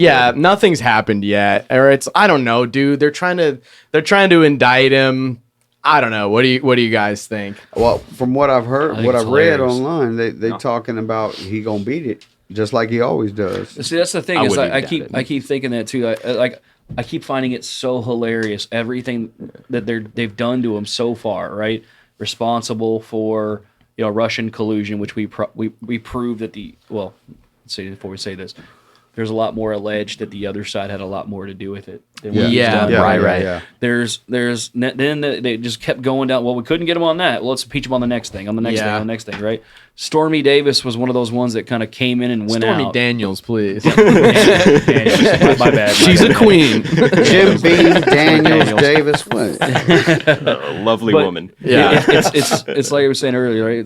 Yeah, nothing's happened yet. Or I don't know, dude. They're trying to indict him. I don't know. What do you guys think? Well, from what I've heard, what I've read hilarious. online, they talking about he gonna beat it just like he always does. See, that's the thing I keep thinking that too. I keep finding it so hilarious. Everything that they've done to him so far, right? Responsible for Russian collusion, which we proved that let's say before we say this, there's a lot more alleged that the other side had a lot more to do with it. Than what he's done. Right. There's then they just kept going down. Well, we couldn't get him on that. Well, let's impeach him on the next thing, on the next thing, right? Stormy Davis was one of those ones that kind of came in and went out. Stormy Daniels, please. Daniels, my bad. She's a queen. Jim Beam, Daniels, Davis, what? Lovely woman. Yeah, it's like I was saying earlier, right?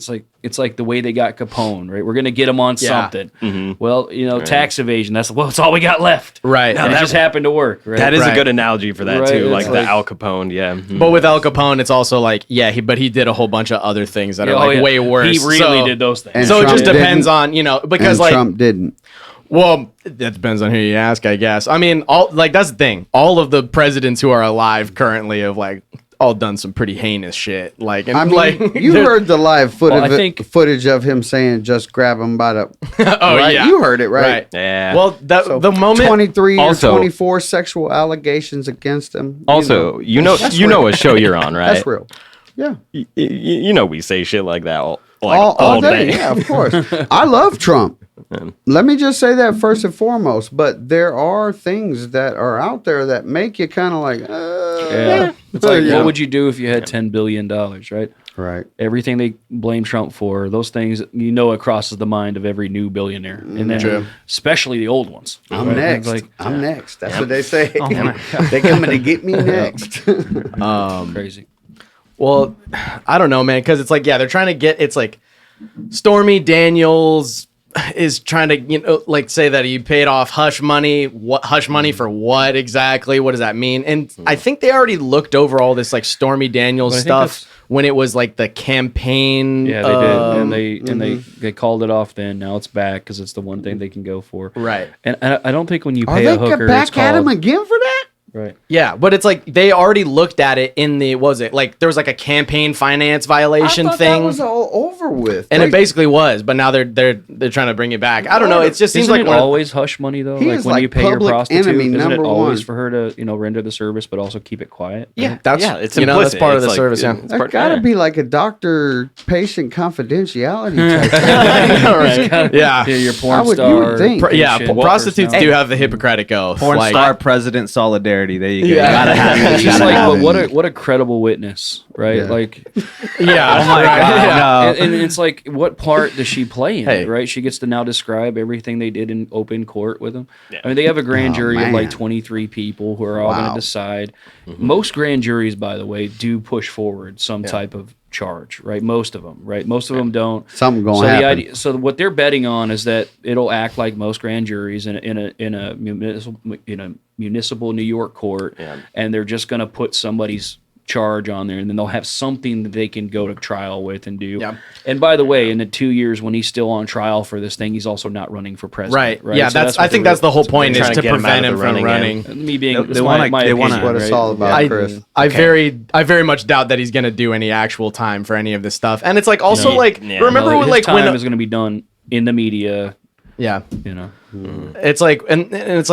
It's like the way they got Capone, right? We're gonna get him on something. Mm-hmm. Well, tax evasion. That's all we got left. Right. And that just happened to work. Right? That is a good analogy for that too, like the Al Capone. Yeah. Mm-hmm. But with Al Capone, it's also like but he did a whole bunch of other things that are way worse. He really did those things. And so Trump it just depends on because Trump didn't. Well, that depends on who you ask, I guess. I mean, that's the thing. All of the presidents who are alive currently have all done some pretty heinous shit. You heard the live footage of him saying, "Just grab him by the." Right? Yeah, you heard it, right? Yeah. Well, the moment 23 or 24 sexual allegations against him. Also, you know what show you're on, right? That's real. Yeah. We say shit like that all day. Yeah, of course. I love Trump. Let me just say that first and foremost. But there are things that are out there that make you kind of like, It's like, what would you do if you had $10 billion, right? Right. Everything they blame Trump for, those things, it crosses the mind of every new billionaire. And then, especially the old ones. I'm next. I'm next. That's what they say. They're coming to get me next. Crazy. Well, I don't know, man, because it's they're trying to get, it's like Stormy Daniels is trying to, say that he paid off hush money. What hush money for what exactly? What does that mean? And I think they already looked over all this Stormy Daniels stuff when it was the campaign. Yeah, they did, and they called it off. Then now it's back because it's the one thing they can go for. Right. And I don't think when you pay a hooker, back at him again for that. Right. Yeah, but it's they already looked at it in the there was a campaign finance violation thing. That was all over with. And it basically was, but now they're trying to bring it back. I don't know. It just seems Isn't it always hush money though? When you pay your prostitute, isn't it always for her to render the service, but also keep it quiet? Yeah, it's implicit. That's part of the service. Yeah, that's got to be like a doctor-patient confidentiality type. Yeah, your porn star. You would think. Prostitutes do have the Hippocratic oath. Porn star president solidarity. There you go. Yeah. Gotta have it. She's like, what a credible witness, right? Yeah. Oh my God. And it's what part does she play in it, right? She gets to now describe everything they did in open court with them. Yeah. I mean, they have a grand jury of 23 people who are all going to decide. Mm-hmm. Most grand juries, by the way, do push forward some type of charge, right? Most of them, right? Most of them don't. Something going to happen. So what they're betting on is that it'll act like most grand juries in a municipal New York court, and they're just going to put somebody's charge on there, and then they'll have something that they can go to trial with and do. Yeah. And by the way, in the 2 years when he's still on trial for this thing, he's also not running for president. Right. Yeah. So I think that's the whole point, is to prevent him from running. Me being they want what it's all about, Chris. I very much doubt that he's going to do any actual time for any of this stuff. And it's remember when his time is going to be done in the media. Yeah. It's and it's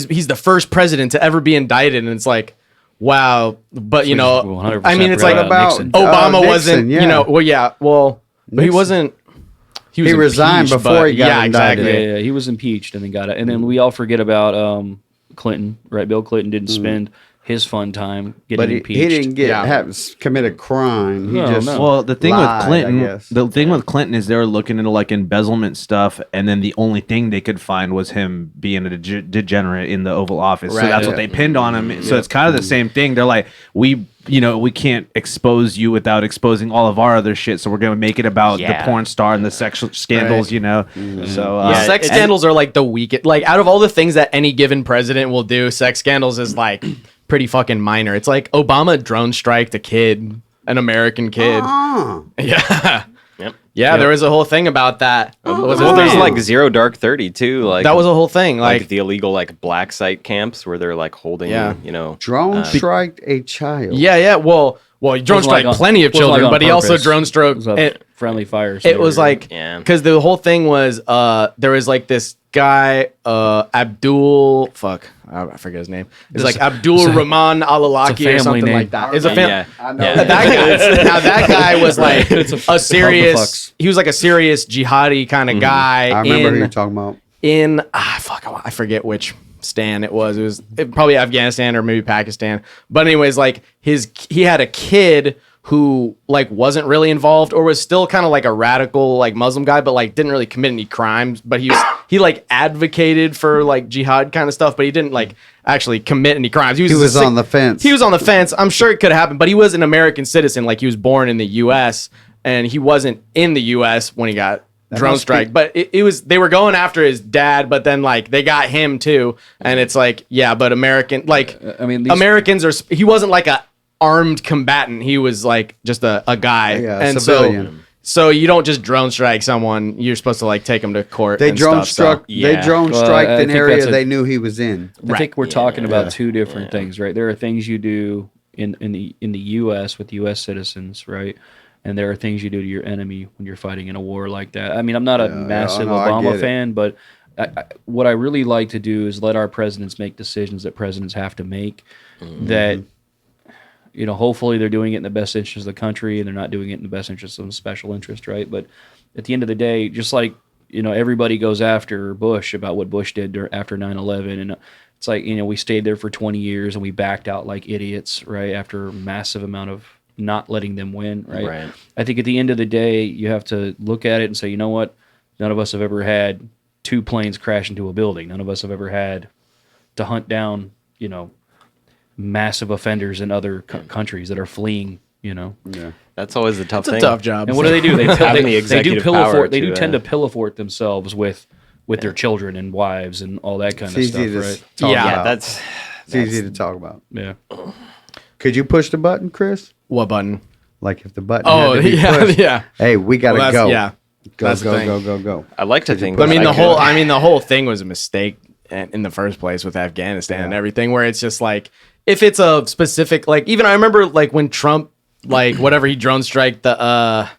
he's the first president to ever be indicted, and it's wow, but I mean, it's about Nixon. Obama Nixon, wasn't, but he wasn't. He resigned before he got indicted. Exactly. Yeah, he was impeached and then got it. And then we all forget about Clinton, right? Bill Clinton didn't spend his fun time getting impeached. He didn't commit a crime. Well, the thing with Clinton, is they were looking into embezzlement stuff, and then the only thing they could find was him being a degenerate in the Oval Office. Right. So that's what they pinned on him. Yeah. So it's kind of the same thing. They're like, we can't expose you without exposing all of our other shit, so we're going to make it about the porn star and the sexual scandals, Mm-hmm. So sex scandals are the weakest. Out of all the things that any given president will do, sex scandals is pretty fucking minor. It's Obama drone striked a kid, an American kid. Yeah. Yep. Yeah, there was a whole thing about that. Well, there's like Zero Dark 30 too. Like that was a whole thing. Like the illegal like black site camps where they're like holding, drone strike a child. Yeah. Well, he drone strike plenty of children, but he also drone stroked friendly fire. It was like because the whole thing was there was like this guy Abdul I forget his name. It's like Abdul Rahman Al-Awlaki or something like that. It's a family. Now that guy was like a serious. He was like a serious jihadi kind of guy. I remember who you're talking about. I forget which stan it was. It was probably Afghanistan or maybe Pakistan. But anyways, like he had a kid who like wasn't really involved or was still kind of like a radical like Muslim guy, but like didn't really commit any crimes. But he like advocated for like jihad kind of stuff, but he didn't like actually commit any crimes. He was on the fence. He was on the fence. I'm sure it could have happened, but he was an American citizen. Like he was born in the U.S. and he wasn't in the U.S. when he got drone strike. But it was they were going after his dad, but then like they got him too. And it's like but Americans are. He wasn't like a armed combatant. He was like just a guy, and civilian. So you don't just drone strike someone. You're supposed to like take them to court. They drone struck an area they knew he was in. I think we're talking about two different things, right? There are things you do in the U.S. with U.S. citizens, right? And there are things you do to your enemy when you're fighting in a war like that. I mean, I'm not a massive Obama fan, but what I really like to do is let our presidents make decisions that presidents have to make that. Hopefully they're doing it in the best interest of the country and they're not doing it in the best interest of the special interest, right? But at the end of the day, just like, everybody goes after Bush about what Bush did after 9/11. And it's like, we stayed there for 20 years and we backed out like idiots, right? After a massive amount of not letting them win, right? I think at the end of the day, you have to look at it and say, you know what? None of us have ever had 2 planes crash into a building. None of us have ever had to hunt down, massive offenders in other countries that are fleeing, Yeah, that's always the tough thing. It's a tough job. And what do? They do pillow fort. They do tend to pillow fort themselves with their children and wives and all that kind of stuff, right? That's easy to talk about. Yeah. Could you push the button, Chris? What button? Like if the button had to be pushed. Yeah. Hey, we gotta go. Yeah. Go. I like to think. But the whole thing was a mistake in the first place with Afghanistan and everything, where it's just like. If it's a specific, like, even I remember, like, when Trump, like, whatever, he drone strike the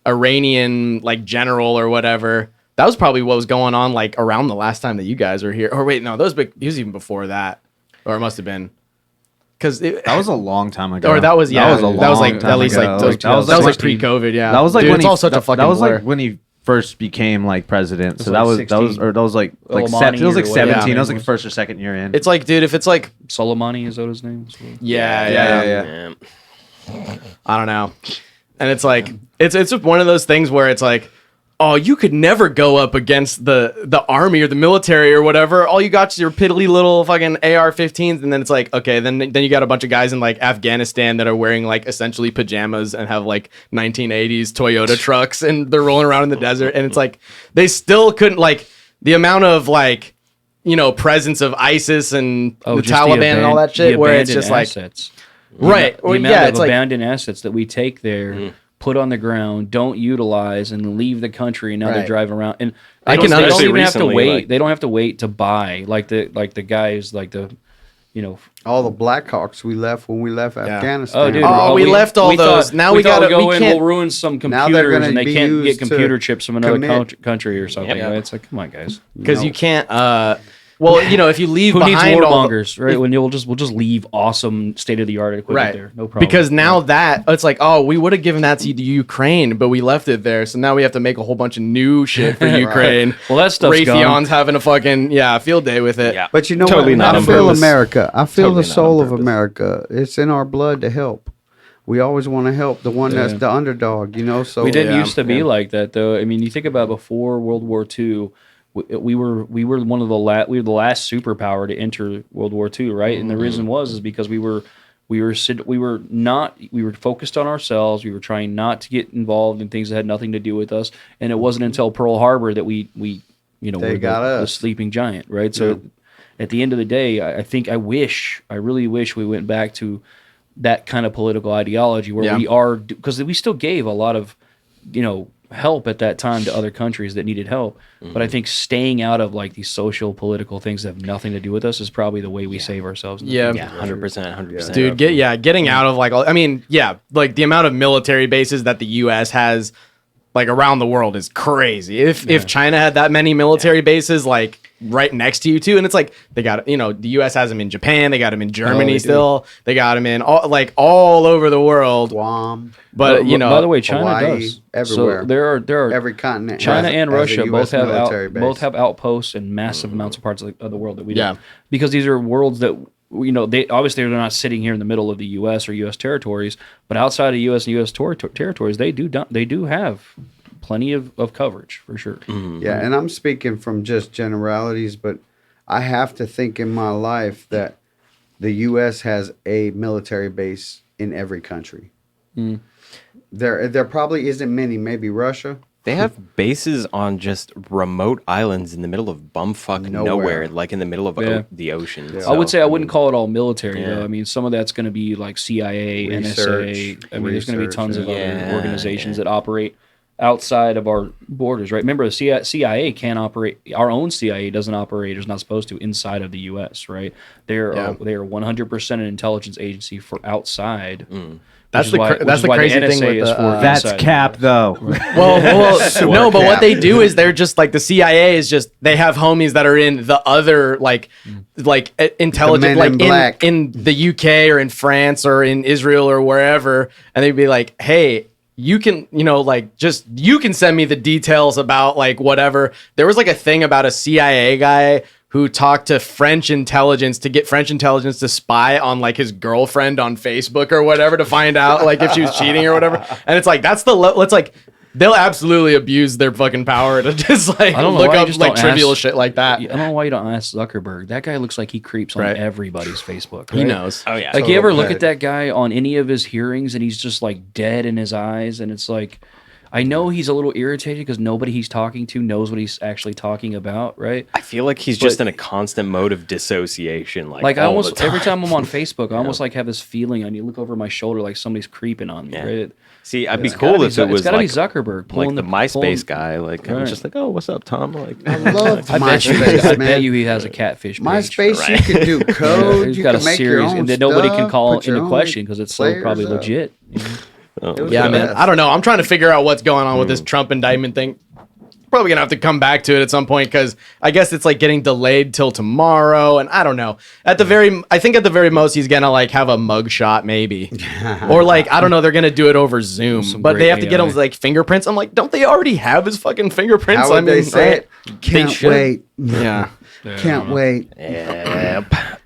Iranian, like, general or whatever, that was probably what was going on, like, around the last time that you guys were here. Or wait, no, he was even before that. Or it must have been. Because that was a long time ago. Or that was, yeah. That was like, at least, like, that was like pre-COVID, yeah. That was like, dude, it's all such a fucking That was blur. like when he first became like president. So that was 17. That was like it was like 17. Yeah. That was like first or second year in. It's like, dude, if it's like Soleimani, is that his name? Yeah. I don't know. And it's like it's just one of those things where it's like, oh, you could never go up against the army or the military or whatever. All you got is your piddly little fucking AR-15s, and then it's like, okay, then you got a bunch of guys in like Afghanistan that are wearing like essentially pajamas and have like 1980s Toyota trucks, and they're rolling around in the desert, and it's like they still couldn't, like, the amount of like, presence of ISIS and the Taliban and all that shit, where it's just assets. Like, right, the amount of abandoned assets that we take there. Put on the ground, don't utilize, and leave the country. And now they're driving around, and they don't even have to wait. Like, they don't have to wait to buy like the guys like the, all the Blackhawks we left when we left Afghanistan. Oh, dude, we left all those. Now we gotta go in. We'll ruin some computers, and they can't get computer chips from another country or something. Right? It's like, come on, guys, because you can't. Well, if you leave who behind needs warmongers, right? When we'll just leave awesome state of the art equipment there, no problem. Because now that it's like, oh, we would have given that to the Ukraine, but we left it there, so now we have to make a whole bunch of new shit for Ukraine. Well, that stuff's Raytheon's having a fucking field day with it. Yeah. But you know totally what? I feel America. I feel the soul of America. It's in our blood to help. We always want to help the one that's the underdog. So we didn't used to be like that, though. I mean, you think about before World War II. We were one of the the last superpower to enter World War II, right? And the reason is because we were focused on ourselves. We were trying not to get involved in things that had nothing to do with us. And it wasn't until Pearl Harbor that we were the sleeping giant, right? So at the end of the day, I really wish we went back to that kind of political ideology where we are, because we still gave a lot of, help at that time to other countries that needed help. But I think staying out of like these social political things that have nothing to do with us is probably the way we save ourselves. 100%, 100%. Dude, getting out of like, like the amount of military bases that the U.S. has like around the world is crazy. If China had that many military bases, like right next to you too, and it's like they got, the U.S. has them in Japan, they got them in Germany still, they got them in all over the world. Guam, but by the way, China Hawaii, does everywhere. So there are every continent. China and Russia both have base. outposts in massive amounts of parts of the world that we don't. Yeah. Because these are worlds that they obviously they're not sitting here in the middle of the U.S. or U.S. territories, but outside of U.S. and U.S. territories, they do have plenty of coverage for sure. Yeah, and I'm speaking from just generalities, but I have to think in my life that the U.S. has a military base in every country. There probably isn't many. Maybe Russia. They have bases on just remote islands in the middle of bumfuck nowhere, like in the middle of the ocean. Yeah. So, I would say I wouldn't call it all military though. I mean, some of that's going to be like CIA, NSA. I mean, there's going to be tons of other organizations that operate outside of our borders, right? Remember, the CIA can't operate. Our own CIA doesn't operate, is not supposed to, inside of the U.S., right? They are 100% an intelligence agency for outside. That's the crazy thing with that's cap though. Well, no, but what they do is they're just like the CIA is just they have homies that are in the other like intelligence like in the UK or in France or in Israel or wherever, and they'd be like, hey, you can, you can send me the details about like whatever. There was like a thing about a CIA guy who talked to French intelligence to get French intelligence to spy on like his girlfriend on Facebook or whatever to find out like if she was cheating or whatever. And it's like, it's like, they'll absolutely abuse their fucking power to just like look up like trivial shit like that. I don't know why you don't ask Zuckerberg. That guy looks like he creeps on everybody's Facebook. Right? He knows. Oh yeah. Like you ever look at that guy on any of his hearings and he's just like dead in his eyes, and it's like, I know he's a little irritated because nobody he's talking to knows what he's actually talking about, right? I feel like he's just in a constant mode of dissociation. Like I almost every time I'm on Facebook, I almost like have this feeling. I look over my shoulder like somebody's creeping on me, right? See, I'd be cool if it was gotta like be Zuckerberg, like the MySpace guy. Like I'm just like, oh, what's up, Tom? Like I love I MySpace, bet you he has a catfish page. MySpace, you can do code. He's you got can a make series your own and that nobody can stuff, call put your into own question because it's so probably players up. legit. Yeah, man. I don't know. I'm trying to figure out what's going on with this Trump indictment thing. Probably gonna have to come back to it at some point because I guess it's like getting delayed till tomorrow, and I don't know. I think at the very most he's gonna like have a mugshot maybe, or like I don't know. They're gonna do it over Zoom, but they have to get him like fingerprints. I'm like, don't they already have his fucking fingerprints? How would they say it? Can't wait. Yeah. Can't wait. Yep.